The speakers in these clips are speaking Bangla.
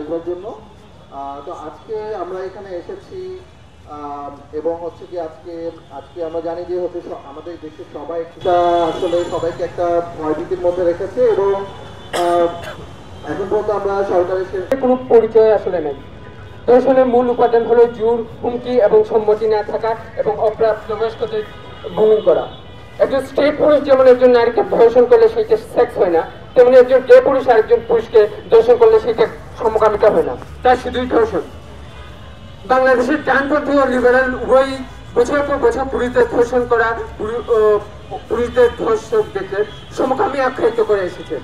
আসবার জন্য। তো আজকে আমরা এখানে এসেছি এবং হচ্ছে কি আজকে আজকে আমরা জানি যে হচ্ছে আমাদের দেশের সবাই একটা আসলে সবাইকে একটা ভয়ভীতির মধ্যে রেখেছে এবং এখন পর্যন্ত আমরা সরকারের কোনো পরিচয় আসলে নেই। ধর্ষণের মূল উপাদান হলো জোর, হুমকি এবং সম্মতি না থাকা এবং অপ্রাপ্তবয়স্কদের গ্রহণ করা। একজন স্ট্রেট পুরুষ যেমন একজন নারীকে ধর্ষণ করলে সেইটা সেক্স হয় না, তেমনি একজন গে পুরুষ আরেকজন পুরুষকে ধর্ষণ করলে সেইটা সমকামিতা হয় না, তা শুধুই ধর্ষণ। বাংলাদেশের ডানপন্থী ও লিবারেল উভয়ই বছরের পর বছর পুরুষদের ধর্ষণ করা, পুরুষদের ধর্ষকদেরকে সমকামী আখ্যায়িত করে এসেছে।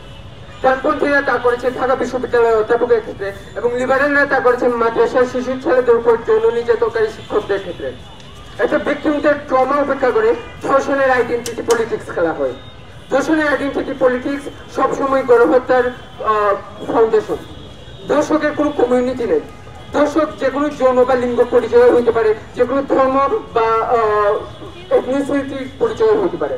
ডানপন্থীরা তা করেছে ঢাকা বিশ্ববিদ্যালয়ের অধ্যাপকের ক্ষেত্রে এবং লিবারেলরা তা করেছেন মাদ্রাসার শিশু ছেলেদের উপর যৌন নির্যাতনকারী শিক্ষকদের ক্ষেত্রে। একটা ভিকটিমদের ট্রমা উপেক্ষা করে ধর্ষণের আইডেন্টিটি পলিটিক্স খেলা হয়। ধর্ষণের আইডেন্টিটি পলিটিক্স সবসময় গণহত্যার ফাউন্ডেশন। ধর্ষকের কোনো কমিউনিটি নেই। ধর্ষক যে কোনো যৌন বা লিঙ্গ পরিচয় হইতে পারে, যে কোনো ধর্ম বা এথনিসিটির পরিচয় হইতে পারে।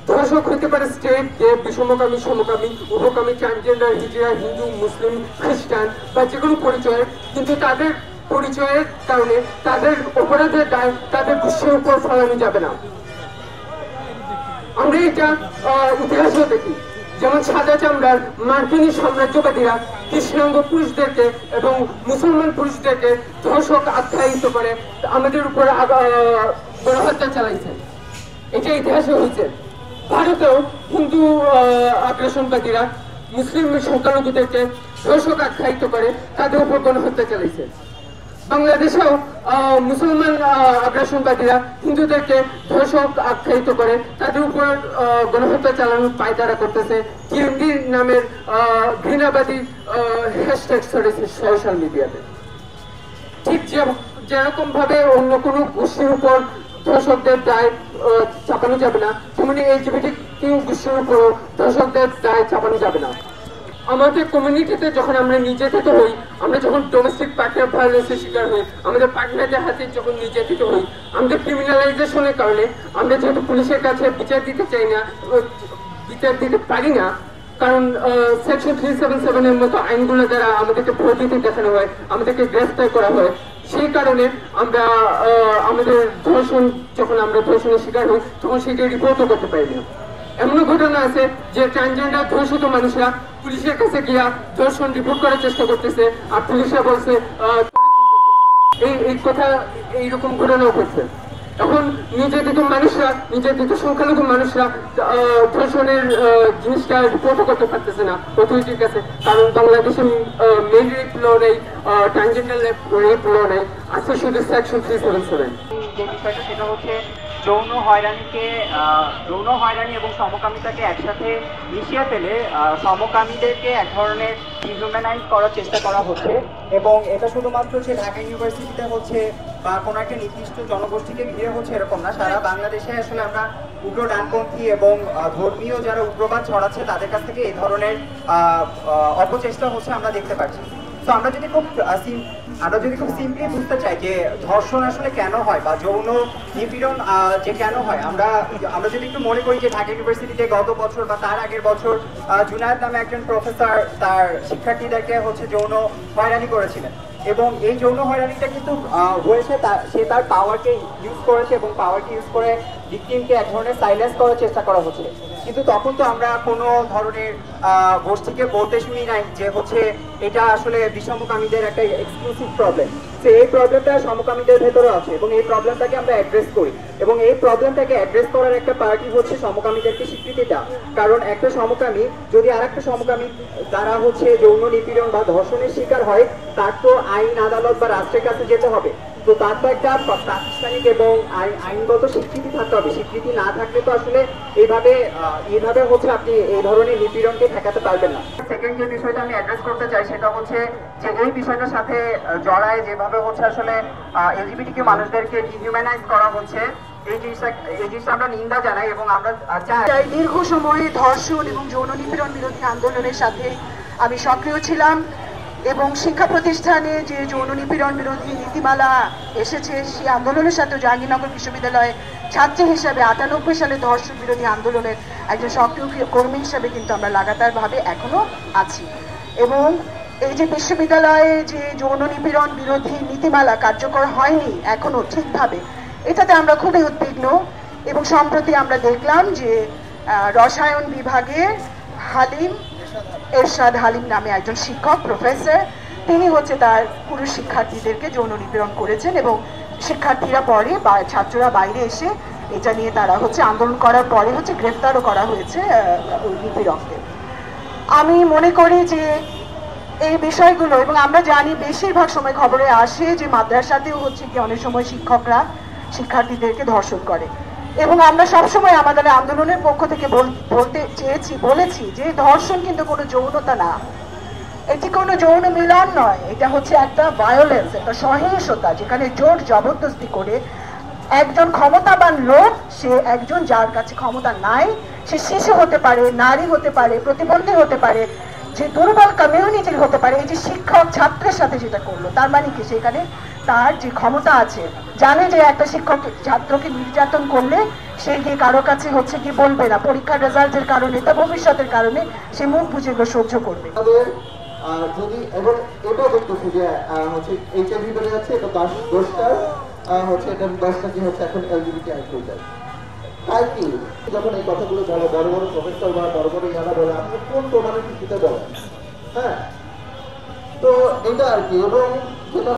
ধর্ষক হইতে পারে স্ট্রেট, গে, বিষমকামী, সমকামী, উভকামী, ট্রান্সজেন্ডার, হিজড়া, হিন্দু, মুসলিম, খ্রিস্টান বা যে কোনো পরিচয়, কিন্তু তাদের পরিচয়ের কারণে তাদের অপরাধের দায় তাদের গোষ্ঠীর উপর ফলানো যাবে না। আমরা এটা ইতিহাসেও দেখি, যেমন সাদা চামড়ার মার্কিনী সাম্রাজ্যবাদীরা কৃষ্ণাঙ্গ পুরুষদেরকে এবং মুসলমান পুরুষদেরকে ধর্ষক আখ্যায়িত করে আমাদের উপর গণহত্যা চালাইছে। এটা ইতিহাসে হয়েছে। ভারতেও হিন্দু আগ্রাসনবাদীরা মুসলিম সংখ্যালঘুদেরকে ধর্ষক আখ্যায়িত করে তাদের উপর গণহত্যা চালাইছে। বাংলাদেশেও মুসলমান আগ্রাসনবাদীরা হিন্দুদেরকে ধর্ষক আখ্যায়িত করে তাদের উপর গণহত্যা চালানোর পায়তারা করতেছে। টিএমডি নামের ঘৃণাবাদী হ্যাশট্যাগ ছড়িয়েছে সোশ্যাল মিডিয়াতে। ঠিক যেরকম ভাবে অন্য কোনো গোষ্ঠীর উপর ধর্ষকদের দায় চাপানো যাবে না, তেমনি এলজিবিটিকিউ গোষ্ঠীর উপর ধর্ষকদের দায় চাপানো যাবে না। আমাদের কমিউনিটিতে যখন আমরা নির্যাতিত হই, আমরা যখন ডোমেস্টিক পার্টনার ভায়োলেন্সের শিকার হই, আমাদের পার্টনারদের হাতে যখন নির্যাতিত হই, আমাদের ক্রিমিনালাইজেশনের কারণে আমরা যেহেতু পুলিশের কাছে বিচার দিতে চাই না, বিচার দিতে পারি না, কারণ সেকশন 377 এর মতো আইনগুলো দ্বারা আমাদেরকে ভয়ভীতি দেখানো হয়, আমাদেরকে গ্রেফতার করা হয়। সেই কারণে আমরা আমাদের ধর্ষণ, যখন আমরা ধর্ষণের শিকার হই তখন সেটা রিপোর্টও করতে পারি না। এমন ঘটনা আছে যে ট্রান্সজেন্ডার ধর্ষিত মানুষরা পুলিশের কাছে গিয়া ধর্ষণ রিপোর্ট করার চেষ্টা করতেছে, আর পুলিশরা বলছে এই কথা, এইরকম ঘটনাও ঘটছে। এখন নির্যাতিত মানুষরা, নির্যাতিত সংখ্যালঘু মানুষরা ধর্ষণের জিনিসটা রিপোর্টও করতে পারতেছে না অথরিটির কাছে, কারণ বাংলাদেশে মেন রেপ ল নেই, ট্রান্সজেন্ডার রেপ ল নেই, আছে শুধু সেকশন 377। যে বিষয়টা সেটা হচ্ছে যৌন হয়রানি এবং সমকামিতাকে একসাথে মিশিয়ে ফেলে সমকামীদেরকে এক ধরনের ডিহিউম্যানাইজ করার চেষ্টা করা হচ্ছে। এবং এটা শুধুমাত্র হচ্ছে ঢাকা ইউনিভার্সিটিতে হচ্ছে বা কোনো একটা নির্দিষ্ট জনগোষ্ঠীকে ঘিরে হচ্ছে এরকম না, সারা বাংলাদেশে আসলে আমরা উগ্র ডানপন্থী এবং ধর্মীয় যারা উগ্রবাদ ছড়াচ্ছে তাদের কাছ থেকে এই ধরনের অপচেষ্টা হচ্ছে আমরা দেখতে পাচ্ছি। তো আমরা যদি খুব সিম্পলি বুঝতে চাই যে ধর্ষণ আসলে কেন হয় বা যৌন নিপীড়ন যে কেন হয়, আমরা যদি একটু মনে করি যে ঢাকা ইউনিভার্সিটিতে গত বছর বা তার আগের বছর জুনায়েদ নামে একজন প্রফেসর তার শিক্ষার্থীদেরকে হচ্ছে যৌন হয়রানি করেছিলেন, এবং এই যৌন হয়রানিটা কিন্তু হয়েছে সে তার পাওয়ারকে ইউজ করেছে এবং পাওয়ারকে ইউজ করে ভিকটিমকে এক ধরনের সাইলেন্স করার চেষ্টা করা হচ্ছে। কিন্তু তখন তো আমরা কোনো ধরনের গোষ্ঠীকে বলতে শুনি নাই যে হচ্ছে এটা আসলে বিষমকামীদের একটা এক্সক্লুসিভ প্রবলেম। তো এই প্রবলেমটা সমকামীদের ভেতরে আছে এবং এই প্রবলেমটাকে আমরা অ্যাড্রেস করি, এবং এই প্রবলেমটাকে অ্যাড্রেস করার একটা পার্টি হচ্ছে সমকামীদেরকে স্বীকৃতি দেওয়া। কারণ একটা সমকামী যদি আর একটা সমকামী দ্বারা হচ্ছে যৌন নিপীড়ন বা ধর্ষণের শিকার হয়, তার তো আইন আদালত বা রাষ্ট্রের কাছে যেতে হবে। তো তার তো একটা প্রাতিষ্ঠানিক এবং আইনগত স্বীকৃতি থাকতে হবে। স্বীকৃতি না থাকলে তো আসলে এইভাবে হচ্ছে আপনি এই ধরনের নিপীড়নকে ঠেকাতে পারবেন না। সেকেন্ড যে বিষয়টা আমি অ্যাড্রেস করতে চাই সেটা হচ্ছে যে এই বিষয়টার সাথে জড়ায় যেভাবে হচ্ছে আসলে এলজিবিটিকিউ মানুষদেরকে ডিহিউম্যানাইজ করা হচ্ছে, এই জিনিসটা আমরা নিন্দা জানাই এবং আমরা চাই। দীর্ঘ সময়ে ধর্ষণ এবং যৌন নিপীড়ন বিরোধী আন্দোলনের সাথে আমি সক্রিয় ছিলাম, এবং শিক্ষা প্রতিষ্ঠানে যে যৌন নিপীড়ন বিরোধী নীতিমালা এসেছে সেই আন্দোলনের সাথে জাহাঙ্গীরনগর বিশ্ববিদ্যালয়ে ছাত্রী হিসাবে 98 সালে ধর্ষণ বিরোধী আন্দোলনের একজন সক্রিয় কর্মী হিসাবে কিন্তু আমরা লাগাতারভাবে এখনো আছি। এবং এই যে বিশ্ববিদ্যালয়ে যে যৌন নিপীড়ন বিরোধী নীতিমালা কার্যকর হয়নি এখনো ঠিকভাবে, এটাতে আমরা খুবই উদ্বিগ্ন। এবং সম্প্রতি আমরা দেখলাম যে রসায়ন বিভাগে এরশাদ হালিম নামে একজন শিক্ষক প্রফেসর, তিনি হচ্ছে তার পুরুষ শিক্ষার্থীদেরকে যৌন নিপীড়ন করেছেন এবং শিক্ষার্থীরা পরে বা ছাত্ররা বাইরে এসে এটা নিয়ে তারা হচ্ছে আন্দোলন করার পরে হচ্ছে গ্রেফতারও করা হয়েছে ওই নিপীড়ককে। আমি মনে করি যে এই বিষয়গুলো, এবং আমরা জানি বেশিরভাগ সময় খবরে আসে যে মাদ্রাসাতেও হচ্ছে কি অনেক সময় শিক্ষকরা শিক্ষার্থীদেরকে ধর্ষণ করে, এবং আমরা সবসময় আমাদের আন্দোলনের পক্ষ থেকে বলেছি যে ধর্ষণ কিন্তু কোনো যৌনতা না, এটি কোনো যৌন মিলন নয়, এটা হচ্ছে একটা ভায়োলেন্স, একটা সহিংসতা, যেখানে জোর জবরদস্তি করে একজন ক্ষমতাবান লোক, সে একজন যার কাছে ক্ষমতা নাই, সে শিশু হতে পারে, নারী হতে পারে, প্রতিবন্ধী হতে পারে, যে দুর্বল কমিউনিটির হতে পারে, এই যে শিক্ষক ছাত্রের সাথে যেটা করলো, তার মানে কি সেখানে তার যে ক্ষমতা আছে, জানে যে একটা শিক্ষক ছাত্রকে নির্যাতন করলে সে গিয়ে কারো কাছে হচ্ছে কি বলবে না, পরীক্ষার রেজাল্টের কারণে তা ভবিষ্যতের কারণে সে মুখ বুঝে সহ্য করবে। যদি এবং এটাও দেখতেছি যে হচ্ছে এইচআইভি বেড়ে যাচ্ছে, এটা 10টা হচ্ছে, এটা 10টা কি হচ্ছে এখন এলজিবিটি আইন যায়। তাই কি যখন এই কথাগুলো বলে বড় বড় প্রফেসর বা বড় বড় ইয়ারা বলে, আপনি কোন প্রমাণের ভিত্তিতে বলেন? হ্যাঁ, তো এটা আর কি। এবং